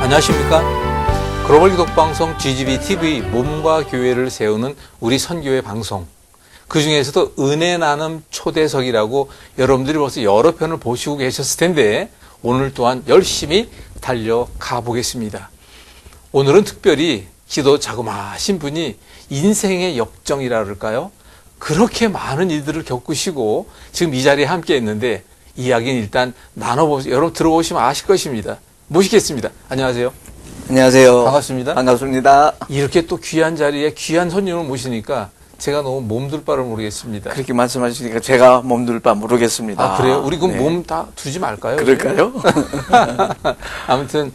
안녕하십니까? 글로벌 기독방송 GGB TV 몸과 교회를 세우는 우리 선교회 방송. 그 중에서도 은혜 나눔 초대석이라고 여러분들이 벌써 여러 편을 보시고 계셨을 텐데 오늘 또한 열심히 달려가 보겠습니다. 오늘은 특별히 기도 자그마하신 분이 인생의 역정이라 그럴까요? 그렇게 많은 일들을 겪으시고 지금 이 자리에 함께 했는데 이야기는 일단 나눠보세요. 여러분 들어보시면 아실 것입니다. 모시겠습니다. 안녕하세요. 안녕하세요. 반갑습니다. 반갑습니다. 이렇게 또 귀한 자리에 귀한 손님을 모시니까 제가 너무 몸둘 바를 모르겠습니다. 그렇게 말씀하시니까 제가 몸둘 바 모르겠습니다. 아, 그래요? 우리 그럼 네. 몸 다 두지 말까요? 그럴까요? 아무튼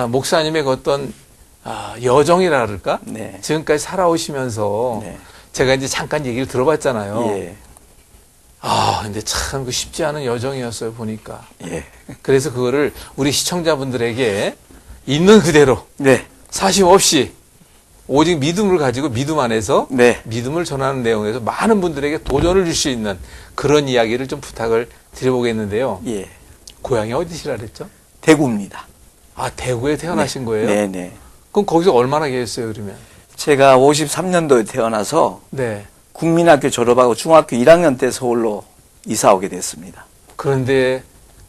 목사님의 그 어떤 여정이라 그럴까? 네. 지금까지 살아오시면서 네. 제가 이제 잠깐 얘기를 들어봤잖아요. 예. 근데 참 쉽지 않은 여정이었어요, 보니까. 예. 그래서 그거를 우리 시청자분들에게 있는 그대로 네. 사심 없이 오직 믿음을 가지고 믿음 안에서 네. 믿음을 전하는 내용에서 많은 분들에게 도전을 줄 수 있는 그런 이야기를 좀 부탁을 드려보겠는데요. 예. 고향이 어디시라 그랬죠? 대구입니다. 대구에 태어나신 거예요? 네네. 그럼 거기서 얼마나 계셨어요, 그러면? 제가 53년도에 태어나서 네. 국민학교 졸업하고 중학교 1학년 때 서울로 이사 오게 됐습니다. 그런데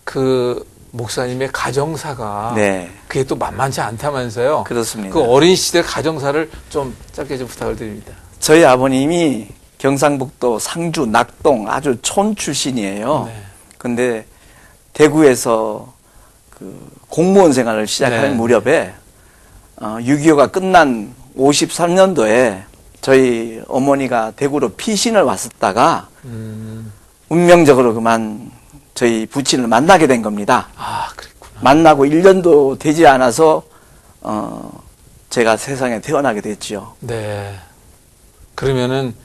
그 목사님의 가정사가 네. 그게 또 만만치 않다면서요? 그렇습니다. 그 어린 시절 가정사를 좀 짧게 좀 부탁을 드립니다. 저희 아버님이 경상북도 상주 낙동 아주 촌 출신이에요. 네. 근데 대구에서 그 공무원 생활을 시작할 네. 무렵에 6.25가 끝난 53년도에 저희 어머니가 대구로 피신을 왔었다가 운명적으로 그만 저희 부친을 만나게 된 겁니다. 그랬구나. 만나고 1년도 되지 않아서 제가 세상에 태어나게 됐죠. 네. 그러면은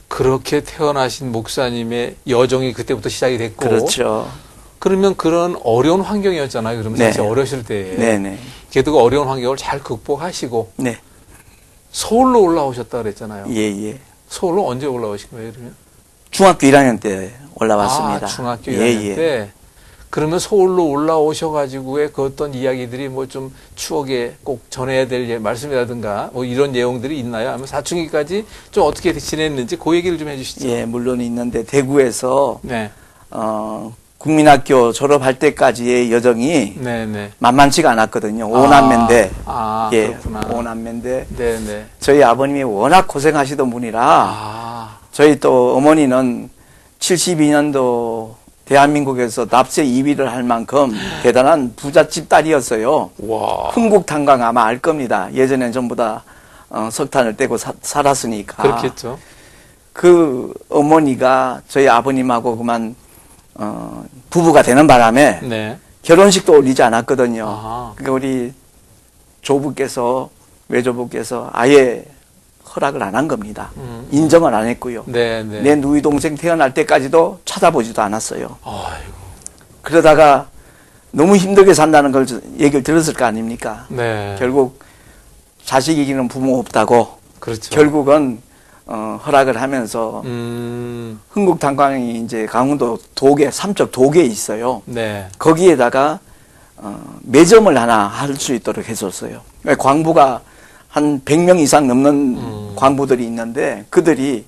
그렇게 태어나신 목사님의 여정이 그때부터 시작이 됐고. 그렇죠. 그러면 그런 어려운 환경이었잖아요. 그러면 네. 사실 어렸을 때. 네네. 그래도 그 어려운 환경을 잘 극복하시고 네. 서울로 올라오셨다 그랬잖아요. 예예. 서울로 언제 올라오신 거예요, 그러면? 중학교 1학년 때 올라왔습니다. 중학교 1학년 때. 그러면 서울로 올라오셔가지고의 그 어떤 이야기들이 뭐 좀 추억에 꼭 전해야 될 말씀이라든가 뭐 이런 내용들이 있나요? 아니면 사춘기까지 좀 어떻게 지냈는지 그 얘기를 좀 해주시죠. 예, 물론 있는데 대구에서 네. 국민학교 졸업할 때까지의 여정이 네네. 만만치가 않았거든요. 오남매인데. 예, 그렇구나. 오남매인데. 네네. 저희 아버님이 워낙 고생하시던 분이라 저희 또 어머니는 72년도 대한민국에서 납세 2위를 할 만큼 대단한 부잣집 딸이었어요. 와. 흥국탄광 아마 알 겁니다. 예전엔 전부 다 석탄을 떼고 살았으니까. 그렇겠죠. 그 어머니가 저희 아버님하고 그만 부부가 되는 바람에 네. 결혼식도 올리지 않았거든요. 아하. 그러니까 우리 외조부께서 아예 허락을 안 한 겁니다. 인정을 안 했고요. 네네. 내 누이 동생 태어날 때까지도 찾아보지도 않았어요. 아이고. 그러다가 너무 힘들게 산다는 걸 얘기를 들었을 거 아닙니까? 네. 결국 자식 이기는 부모 없다고 그렇죠. 결국은 허락을 하면서 흥국탄광이 이제 강원도 삼척 도계에 있어요. 네. 거기에다가 매점을 하나 할 수 있도록 해줬어요. 광부가 한 100명 이상 넘는 광부들이 있는데 그들이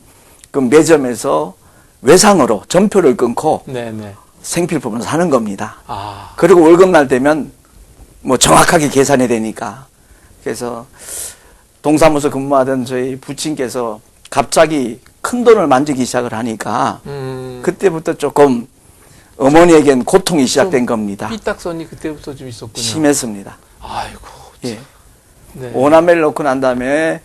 그 매점에서 외상으로 전표를 끊고 네네. 생필품을 사는 겁니다. 그리고 월급날 되면 뭐 정확하게 계산이 되니까. 그래서 동사무소 근무하던 저희 부친께서 갑자기 큰 돈을 만지기 시작을 하니까 그때부터 조금 어머니에겐 고통이 시작된 겁니다. 삐딱선이 그때부터 좀 있었군요. 심했습니다. 아이고. 예. 네. 오남매를 놓고 난 다음에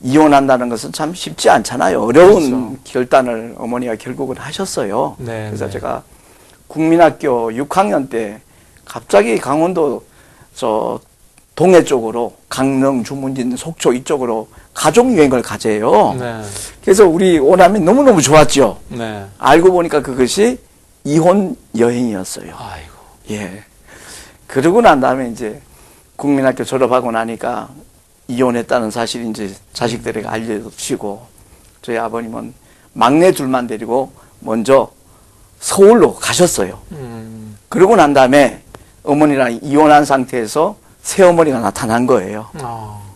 이혼한다는 것은 참 쉽지 않잖아요. 어려운 그렇죠. 결단을 어머니가 결국은 하셨어요. 네, 그래서 네. 제가 국민학교 6학년 때 갑자기 강원도 저 동해 쪽으로 강릉, 주문진, 속초 이쪽으로 가족 여행을 가재요. 네. 그래서 우리 오남매 너무너무 좋았죠. 네. 알고 보니까 그것이 이혼 여행이었어요. 아이고. 예. 그러고 난 다음에 이제 국민학교 졸업하고 나니까 이혼했다는 사실이 이제 자식들에게 알려주시고 저희 아버님은 막내 둘만 데리고 먼저 서울로 가셨어요. 그러고 난 다음에 어머니랑 이혼한 상태에서 새어머니가 나타난 거예요.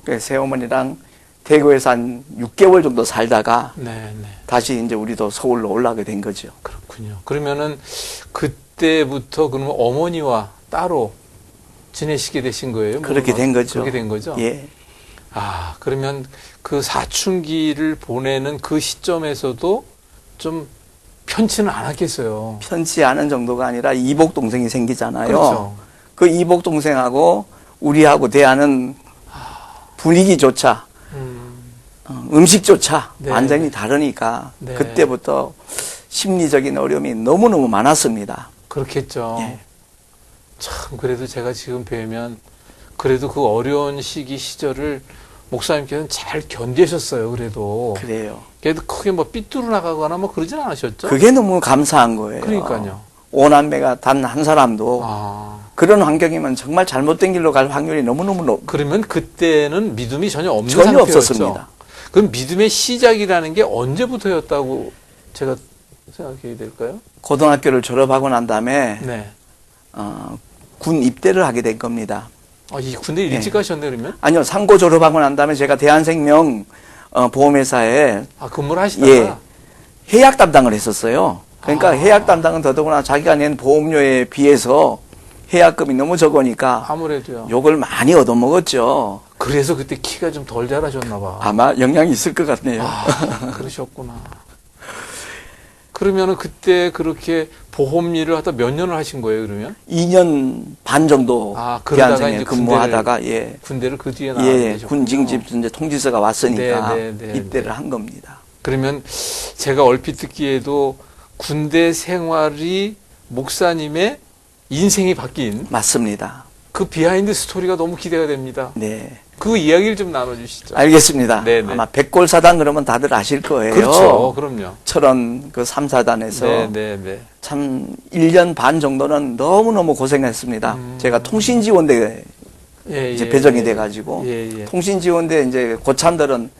그래서 새어머니랑 대구에서 한 6개월 정도 살다가 네. 다시 이제 우리도 서울로 올라가게 된 거죠. 그렇군요. 그러면은 그때부터 그러면 어머니와 따로 지내시게 되신 거예요? 그렇게 된 거죠. 그렇게 된 거죠? 예. 그러면 그 사춘기를 보내는 그 시점에서도 좀 편치는 않았겠어요. 편치 않은 정도가 아니라 이복 동생이 생기잖아요. 그렇죠. 그 이복 동생하고 우리하고 대하는 분위기조차 음식조차 네. 완전히 다르니까 네. 그때부터 심리적인 어려움이 너무너무 많았습니다. 그렇겠죠. 예. 참 그래도 제가 지금 뵈면 그래도 그 어려운 시절을 목사님께서는 잘 견디셨어요. 그래도 그래요. 그래도 크게 뭐 삐뚤어 나가거나 뭐 그러진 않으셨죠? 그게 너무 감사한 거예요. 그러니까요. 오남매가 단 한 사람도 그런 환경이면 정말 잘못된 길로 갈 확률이 너무너무 높. 그러면 그때는 믿음이 전혀 없는 전혀 상태였죠? 없었습니다. 그럼 믿음의 시작이라는 게 언제부터였다고 제가 생각해야 될까요? 고등학교를 졸업하고 난 다음에 네. 군 입대를 하게 된 겁니다. 이 군대 일찍 가셨네 그러면? 아니요, 상고 졸업하고 난 다음에 제가 대한생명 보험회사에 근무를 하시다가? 예, 해약 담당을 했었어요. 그러니까 해약 담당은 더더구나 자기가 낸 보험료에 비해서 해약금이 너무 적으니까 아무래도요. 욕을 많이 얻어먹었죠. 그래서 그때 키가 좀 덜 자라셨나 봐. 아마 영향이 있을 것 같네요. 그러셨구나. 그러면은 그때 그렇게 보험 일을 하다 몇 년을 하신 거예요, 그러면? 2년 반 정도 그러다가 대한생에 이제 근무하다가 군대를 그 뒤에 나가게 되셨군요. 군 징집 이제 통지서가 왔으니까 네, 입대를 한 겁니다. 그러면 제가 얼핏 듣기에도 군대 생활이 목사님의 인생이 바뀐 맞습니다. 그 비하인드 스토리가 너무 기대가 됩니다. 네. 그 이야기를 좀 나눠주시죠. 알겠습니다. 네네. 아마 백골사단 그러면 다들 아실 거예요. 그렇죠. 그럼요. 철원 그 3사단에서 네네네. 참 1년 반 정도는 너무너무 고생했습니다. 제가 통신지원대 이제 배정이 돼가지고 통신지원대 이제 고참들은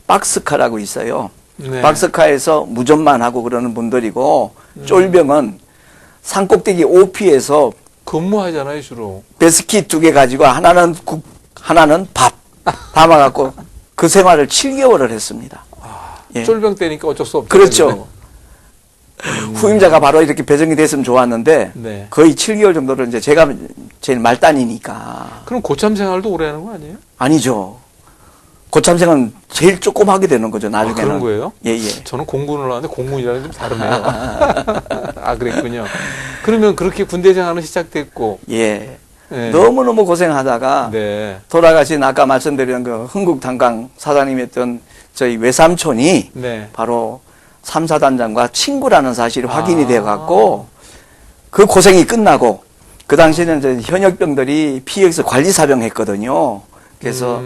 박스카라고 있어요. 네. 박스카에서 무전만 하고 그러는 분들이고 쫄병은 산꼭대기 OP에서 근무하잖아요, 주로. 베스킷 2개 가지고 하나는 국, 하나는 밥 담아갖고 그 생활을 7개월을 했습니다. 예. 쫄병 때니까 어쩔 수 없죠. 그렇죠. 후임자가 바로 이렇게 배정이 됐으면 좋았는데 네. 거의 7개월 정도를 이제 제가 제일 말단이니까. 그럼 고참 생활도 오래 하는 거 아니에요? 아니죠. 고참생은 제일 조금 하게 되는 거죠, 나중에는. 그런 거예요? 예, 예. 저는 공군을 하는데 공군이라는 좀 다르네요. 그랬군요. 그러면 그렇게 군대 생활은 시작됐고. 예. 네. 너무너무 고생하다가 네. 돌아가신 아까 말씀드린 그 흥국탄강 사장님이었던 저희 외삼촌이 네. 바로 3사단장과 친구라는 사실이 확인이 되어갖고 그 고생이 끝나고 그 당시에는 이제 현역병들이 PX 관리사병 했거든요. 그래서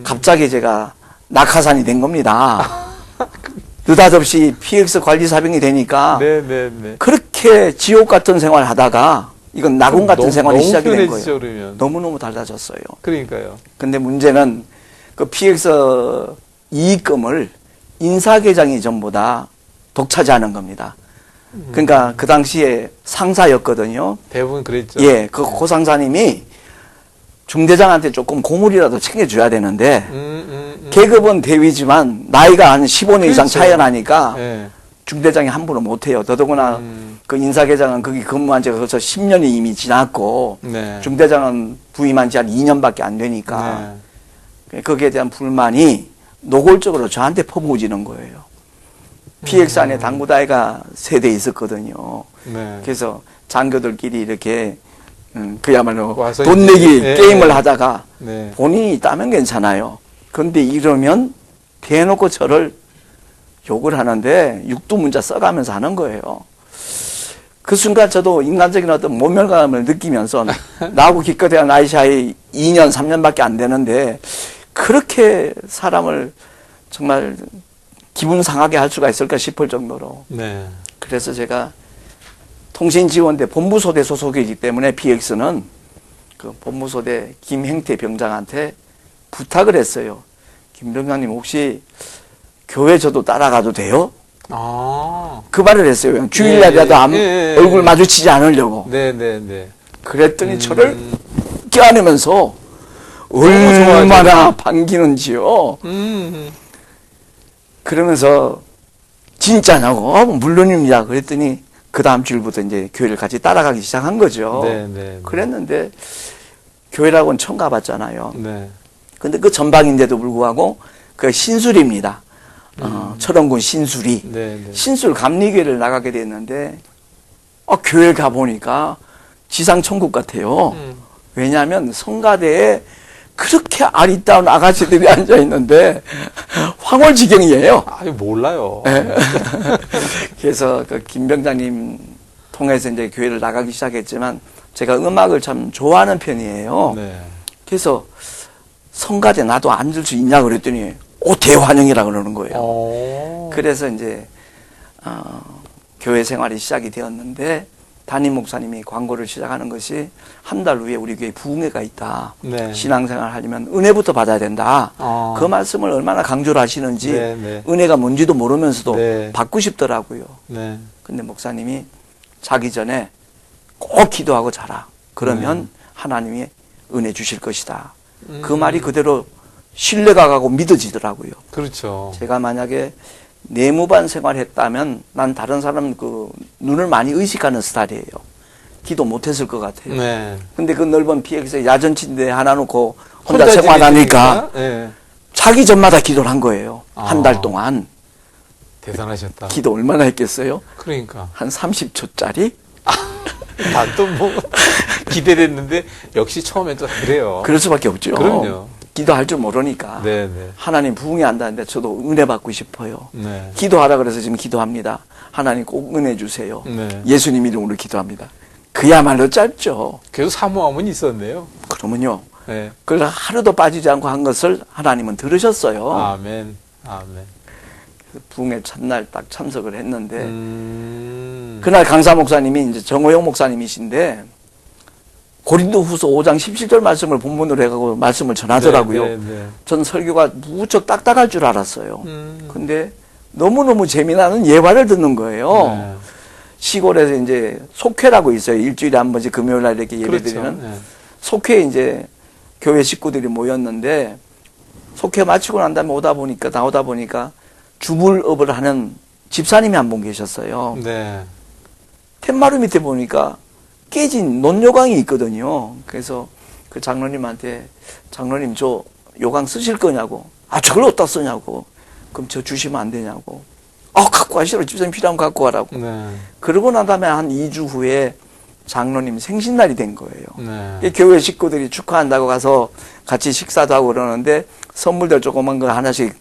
갑자기 제가 낙하산이 된 겁니다. 느닷없이 PX 관리사병이 되니까 네네네. 그렇게 지옥 같은 생활 하다가 이건 낙원 같은 생활이 시작이 된 거예요. 편해지죠, 그러면. 너무너무 달라졌어요. 그러니까요. 근데 문제는 그 PX 이익금을 인사계장이 전부 다 독차지하는 겁니다. 그러니까 그 당시에 상사였거든요. 대부분 그랬죠. 예, 그 고상사님이 중대장한테 조금 고물이라도 챙겨줘야 되는데 계급은 대위지만 나이가 한 15년 이상 그렇죠. 차이가 나니까 네. 중대장이 함부로 못해요. 더더구나 그 인사계장은 거기 근무한 지가 벌써 10년이 이미 지났고 네. 중대장은 부임한 지 한 2년밖에 안 되니까 네. 거기에 대한 불만이 노골적으로 저한테 퍼부어지는 거예요. PX 안에 당구다이가 세대 있었거든요. 네. 그래서 장교들끼리 이렇게 그야말로 와서 돈 이제, 내기 네, 게임을 네. 하다가 네. 본인이 있다면 괜찮아요. 그런데 이러면 대놓고 저를 욕을 하는데 육두문자 써가면서 하는 거예요. 그 순간 저도 인간적인 어떤 모멸감을 느끼면서 나하고 기껏해야 나이 차이 2년, 3년밖에 안 되는데 그렇게 사람을 정말 기분 상하게 할 수가 있을까 싶을 정도로. 네. 그래서 제가 통신지원대 본부소대 소속이기 때문에 PX는 그 본부소대 김행태 병장한테 부탁을 했어요. 김 병장님 혹시 교회 저도 따라가도 돼요? 그 말을 했어요. 그냥 주일날이라도 얼굴 마주치지 않으려고. 네네네. 그랬더니 저를 껴안으면서 얼마나 반기는지요. 그러면서 진짜냐고 물론입니다. 그랬더니 그 다음 주일부터 이제 교회를 같이 따라가기 시작한 거죠. 네. 그랬는데 교회라고는 처음 가봤잖아요. 네. 근데 그 전방인데도 불구하고 그 신술입니다. 철원군 신술이. 네. 신술 감리교회를 나가게 됐는데 교회를 가보니까 지상천국 같아요. 왜냐하면 성가대에 그렇게 아리따운 아가씨들이 앉아있는데 황홀지경이에요. 몰라요. 네. 그래서 그 김병장님 통해서 이제 교회를 나가기 시작했지만 제가 음악을 참 좋아하는 편이에요. 네. 그래서 성가대 나도 앉을 수 있냐 그랬더니 대환영이라 그러는 거예요. 그래서 이제 교회 생활이 시작이 되었는데 담임 목사님이 광고를 시작하는 것이 한 달 후에 우리 교회에 부흥회가 있다. 네. 신앙생활 하려면 은혜부터 받아야 된다. 그 말씀을 얼마나 강조를 하시는지 네. 은혜가 뭔지도 모르면서도 네. 받고 싶더라고요. 네. 근데 목사님이 자기 전에 꼭 기도하고 자라. 그러면 하나님이 은혜 주실 것이다. 그 말이 그대로 신뢰가 가고 믿어지더라고요. 그렇죠. 제가 만약에 내무반 생활했다면 난 다른 사람 그 눈을 많이 의식하는 스타일이에요. 기도 못했을 것 같아요. 네. 근데 그 넓은 PX에 야전 침대 하나 놓고 혼자 생활하니까 네. 자기 전마다 기도를 한 거예요. 한 달 동안. 대단하셨다. 기도 얼마나 했겠어요? 그러니까. 한 30초짜리? 난또 뭐 기대됐는데 역시 처음엔 또 그래요. 그럴 수밖에 없죠. 그럼요. 기도할 줄 모르니까. 네네. 하나님 부흥이 한다는데 저도 은혜 받고 싶어요. 네. 기도하라 그래서 지금 기도합니다. 하나님 꼭 은혜 주세요. 네. 예수님 이름으로 기도합니다. 그야말로 짧죠. 계속 사모함은 있었네요. 그러면요. 네. 그걸 하루도 빠지지 않고 한 것을 하나님은 들으셨어요. 아멘. 부흥의 첫날 딱 참석을 했는데 그날 강사 목사님이 이제 정호영 목사님이신데 고린도 후서 5장 17절 말씀을 본문으로 해가고 말씀을 전하더라고요. 네. 전 설교가 무척 딱딱할 줄 알았어요. 근데 너무너무 재미나는 예화를 듣는 거예요. 네. 시골에서 이제 속회라고 있어요. 일주일에 한 번씩 금요일 날 이렇게 예배 그렇죠. 드리는. 네. 속회에 이제 교회 식구들이 모였는데 속회 마치고 난 다음에 나오다 보니까 주물업을 하는 집사님이 한 분 계셨어요. 네. 텐마루 밑에 보니까 깨진 논요강이 있거든요. 그래서 그 장로님한테 장로님 저 요강 쓰실 거냐고. 저걸 어디다 쓰냐고. 그럼 저 주시면 안 되냐고. 갖고 가시라. 집사님 필요하면 갖고 가라고. 네. 그러고 난 다음에 한 2주 후에 장로님 생신날이 된 거예요. 네. 교회 식구들이 축하한다고 가서 같이 식사도 하고 그러는데 선물들 조그만 거 하나씩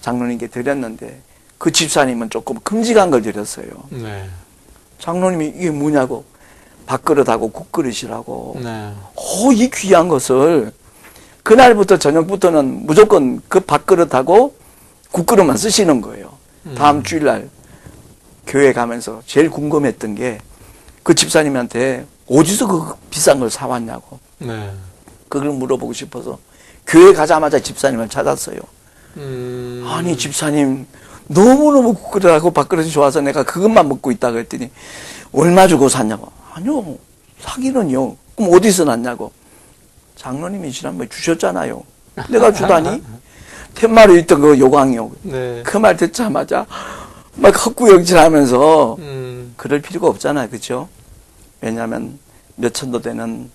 장로님께 드렸는데 그 집사님은 조금 큼직한 걸 드렸어요. 네. 장로님이 이게 뭐냐고. 밥그릇하고 국그릇이라고. 네. 이 귀한 것을 그날부터 저녁부터는 무조건 그 밥그릇하고 국그릇만 쓰시는 거예요. 다음 주일날 교회 가면서 제일 궁금했던 게 그 집사님한테 어디서 그 비싼 걸 사왔냐고. 네. 그걸 물어보고 싶어서 교회 가자마자 집사님을 찾았어요. 아니 집사님 너무너무 국그릇하고 밥그릇이 좋아서 내가 그것만 먹고 있다 그랬더니 얼마 주고 샀냐고. 아니요 사기는요. 그럼 어디서 났냐고. 장로님이 지난번에 주셨잖아요. 내가 주다니. 텐마루에 있던 그 요강이요. 네. 그 말 듣자마자 막 헛구역질하면서 그럴 필요가 없잖아요. 그렇죠? 왜냐하면 몇천도 되는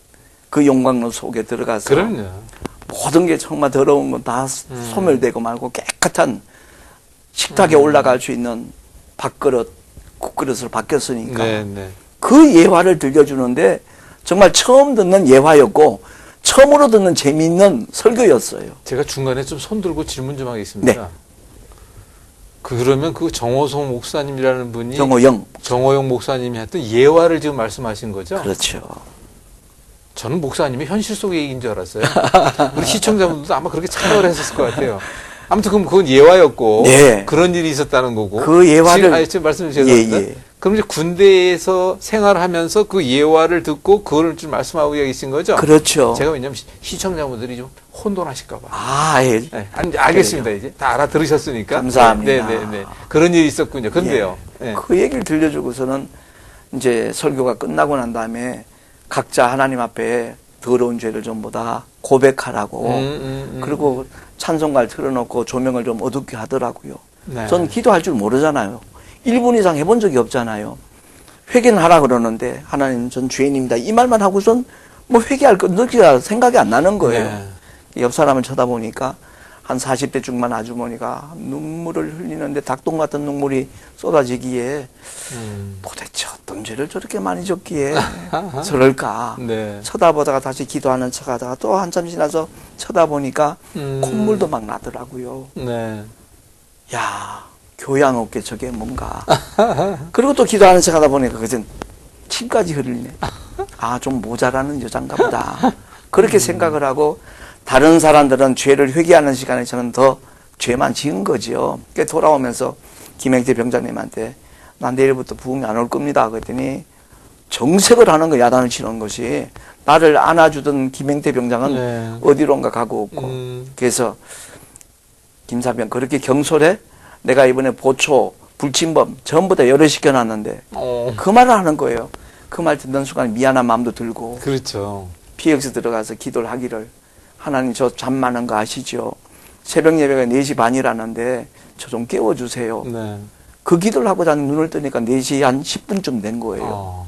그 용광로 속에 들어가서 그럼요. 모든 게 정말 더러운 건 다 소멸되고 말고 깨끗한 식탁에 올라갈 수 있는 밥그릇, 국그릇으로 바뀌었으니까 네. 그 예화를 들려주는데 정말 처음 듣는 예화였고 처음으로 듣는 재미있는 설교였어요. 제가 중간에 좀 손 들고 질문 좀 하겠습니다. 네. 그러면 그 정호성 목사님이라는 분이 정호영 목사님이 했던 예화를 지금 말씀하신 거죠? 그렇죠. 저는 목사님이 현실 속의 얘기인 줄 알았어요. 우리 시청자분들도 아마 그렇게 참여를 했었을 것 같아요. 아무튼 그럼 그건 예화였고 네. 그런 일이 있었다는 거고. 그 예화를 지금 말씀 주셨는데 예. 그럼 이제 군대에서 생활하면서 그 예화를 듣고 그걸 좀 말씀하고 계신 거죠? 그렇죠. 제가 왜냐면 시청자분들이 좀 혼돈하실까 봐. 예. 네, 알겠습니다. 그래요. 이제 다 알아들으셨으니까. 감사합니다. 네. 그런 일이 있었군요. 근데요. 네. 그 얘기를 들려주고서는 이제 설교가 끝나고 난 다음에 각자 하나님 앞에 더러운 죄를 전부 다 고백하라고. 그리고 찬송가를 틀어놓고 조명을 좀 어둡게 하더라고요. 네. 전 기도할 줄 모르잖아요. 1분 이상 해본 적이 없잖아요. 회개는 하라 그러는데 하나님 전 죄인입니다. 이 말만 하고선 뭐 회개할 거 느끼야 생각이 안 나는 거예요. 네. 옆 사람을 쳐다보니까 한 40대 중반 아주머니가 눈물을 흘리는데 닭똥 같은 눈물이 쏟아지기에 도대체 어떤 죄를 저렇게 많이 졌기에 저럴까. 네. 쳐다보다가 다시 기도하는 척하다가 또 한참 지나서 쳐다보니까 콧물도 막 나더라고요. 네. 야, 교양 없게 저게 뭔가. 그리고 또 기도하는 척하다 보니까 그전 침까지 흘리네. 아, 좀 모자라는 여잔가 보다. 그렇게 생각을 하고 다른 사람들은 죄를 회개하는 시간에 저는 더 죄만 지은 거지요. 그러니까 돌아오면서 김행태 병장님한테 난 내일부터 부흥이 안 올 겁니다. 그랬더니 정색을 하는 거 야단을 치는 것이 나를 안아주던 김행태 병장은 네. 어디론가 가고 없고 그래서 김사병 그렇게 경솔해? 내가 이번에 보초, 불침범 전부 다 열애시켜놨는데 그 말을 하는 거예요. 그 말 듣는 순간 미안한 마음도 들고 그렇죠. PX 들어가서 기도를 하기를 하나님 저 잠 많은 거 아시죠? 새벽 예배가 4시 반이라는데 저 좀 깨워주세요. 네. 그 기도를 하고 난 눈을 뜨니까 4시 한 10분쯤 된 거예요.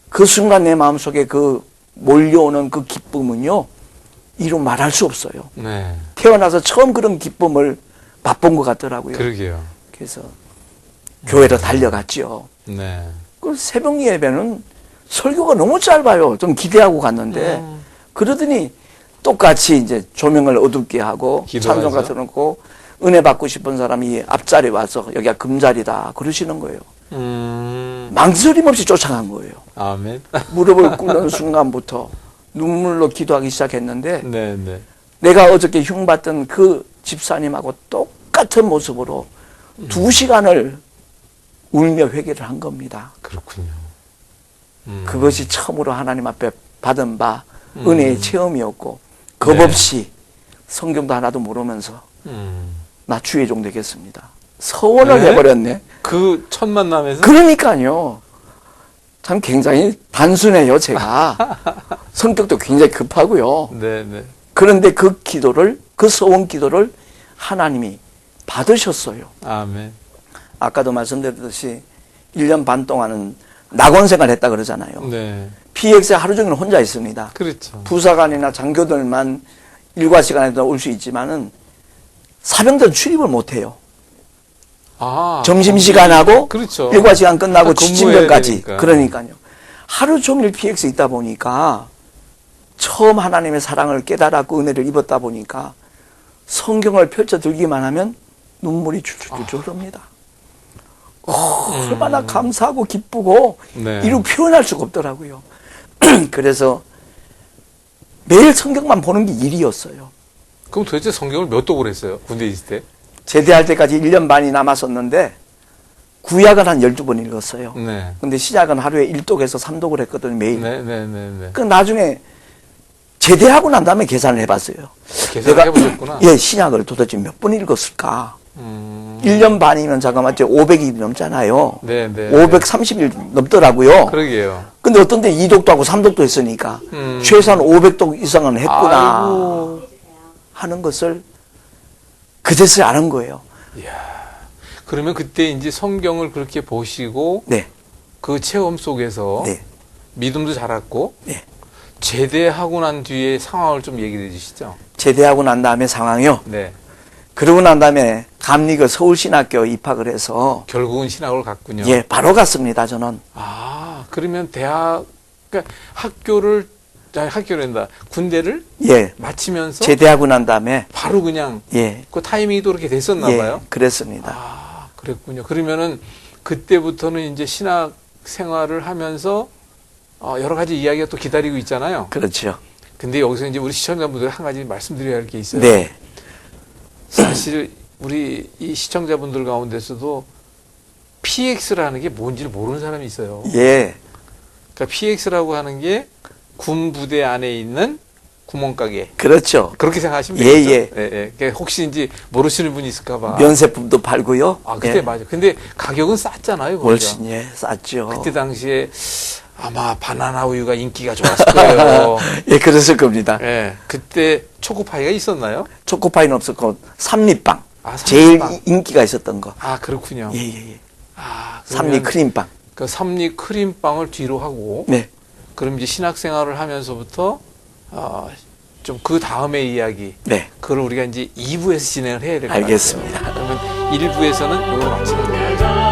그 순간 내 마음속에 그 몰려오는 그 기쁨은요. 이루 말할 수 없어요. 네. 태어나서 처음 그런 기쁨을 맛본 것 같더라고요. 그러게요. 그래서 교회로 달려갔죠. 네. 그 새벽 예배는 설교가 너무 짧아요. 좀 기대하고 갔는데 그러더니 똑같이 이제 조명을 어둡게 하고 기도하죠. 찬송가 틀어놓고 은혜 받고 싶은 사람이 앞자리에 와서 여기가 금자리다 그러시는 거예요. 망설임 없이 쫓아간 거예요. 아멘. 무릎을 꿇는 순간부터 눈물로 기도하기 시작했는데 네, 네. 내가 어저께 흉받던 그 집사님하고 똑같은 모습으로 2시간을 울며 회개를 한 겁니다. 그렇군요. 그것이 처음으로 하나님 앞에 받은 바 은혜의 체험이었고 겁 없이 성경도 하나도 모르면서 나 주의 종 되겠습니다. 서원을 네? 해버렸네. 그 첫 만남에서? 그러니까요. 참 굉장히 단순해요, 제가. 성격도 굉장히 급하고요. 네, 네. 그런데 그 기도를, 그 서원 기도를 하나님이 받으셨어요. 아멘. 아까도 말씀드렸듯이 1년 반 동안은 낙원 생활 했다 그러잖아요. 네. PX에 하루 종일 혼자 있습니다. 그렇죠. 부사관이나 장교들만 일과 시간에도 올 수 있지만은 사병들은 출입을 못 해요. 아. 점심시간하고 그렇죠. 일과 시간 끝나고 근무해야 지침전까지. 되니까. 그러니까요. 하루 종일 PX에 있다 보니까 처음 하나님의 사랑을 깨달았고 은혜를 입었다 보니까 성경을 펼쳐 들기만 하면 눈물이 줄줄줄 흐릅니다. 얼마나 감사하고 기쁘고 네. 이루 표현할 수가 없더라고요. 그래서 매일 성경만 보는 게 일이었어요. 그럼 도대체 성경을 몇 독을 했어요? 군대에 있을 때? 제대할 때까지 1년 반이 남았었는데 구약은 한 12번 읽었어요. 네. 근데 시작은 하루에 1독에서 3독을 했거든요, 매일. 네, 네, 네, 네. 그 나중에 제대하고 난 다음에 계산을 해봤어요. 계산을 해보셨구나. 예, 신약을 도대체 몇 번 읽었을까? 1년 반이면 잠깐만 500일 넘잖아요. 네, 네. 530일 넘더라고요. 그러게요. 근데 어떤 때 2독도 하고 3독도 했으니까 최소한 500독 이상은 했구나 아이고. 하는 것을 그제서야 아는 거예요. 그러면 그때 이제 성경을 그렇게 보시고 네. 그 체험 속에서 네. 믿음도 자랐고 네. 제대하고 난 뒤에 상황을 좀 얘기해 주시죠. 제대하고 난 다음에 상황이요. 네. 그러고 난 다음에 감리교 서울신학교 입학을 해서 결국은 신학을 갔군요. 예, 바로 갔습니다, 저는. 아, 그러면 그러니까 학교란다. 군대를 예. 마치면서 제대하고 난 다음에 바로 그냥 예. 그 타이밍이 또 그렇게 됐었나 예, 봐요. 그랬습니다. 아, 그랬군요. 그러면은 그때부터는 이제 신학 생활을 하면서 여러 가지 이야기가 또 기다리고 있잖아요. 그렇죠. 근데 여기서 이제 우리 시청자분들 한 가지 말씀드려야 할 게 있어요. 네. 사실 우리 이 시청자분들 가운데서도 PX라는 게 뭔지를 모르는 사람이 있어요. 예. 그러니까 PX라고 하는 게 군 부대 안에 있는 구멍가게. 그렇죠. 그렇게 생각하시면 예, 되겠죠. 예. 예. 그러니까 혹시 이제 모르시는 분이 있을까 봐. 면세품도 팔고요. 아, 그때 예. 맞아. 근데 가격은 쌌잖아요. 거기가. 훨씬 예, 쌌죠. 그때 당시에 아마 바나나 우유가 인기가 좋았을 거예요. 예, 그랬을 겁니다. 예, 그때 초코파이가 있었나요? 초코파이는 없었고 삼립빵. 아, 제일 삼립빵. 인기가 있었던 거. 아, 그렇군요. 예, 예, 예. 아, 삼립 그러면 크림빵. 그 삼립 크림빵을 뒤로 하고, 네. 그럼 이제 신학생활을 하면서부터, 좀 그 다음의 이야기, 네. 그걸 우리가 이제 2부에서 진행을 해야 될 것 같아요. 알겠습니다. 그러면 1부에서는 이걸 마치는 거예요.